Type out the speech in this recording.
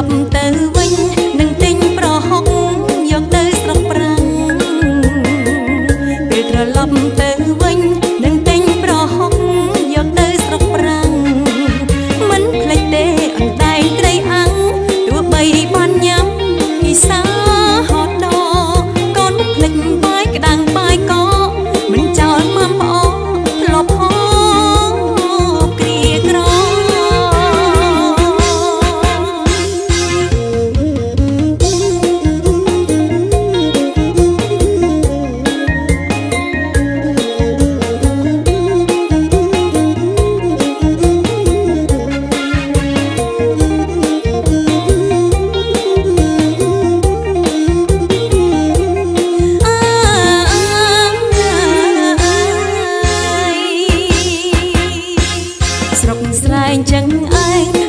ប់ទៅវិញនឹងទិញប្រហុកយកទៅស្រុកប្រាំងពេលត្រឡប់ទៅវិញនឹងទិញប្រហុកយកទៅស្រុកប្រាំងមិនភ្លេចទេអណ្ដែងត្រីអាំងទោះបីបានញ៉ាំពិសាហត់ដកូនភ្លេចបាយក្តាំងបាយកមិនចោលមើមប្អូនធ្លាប់ហូបគ្រាក្រស្រុកស្រែងចឹងឯង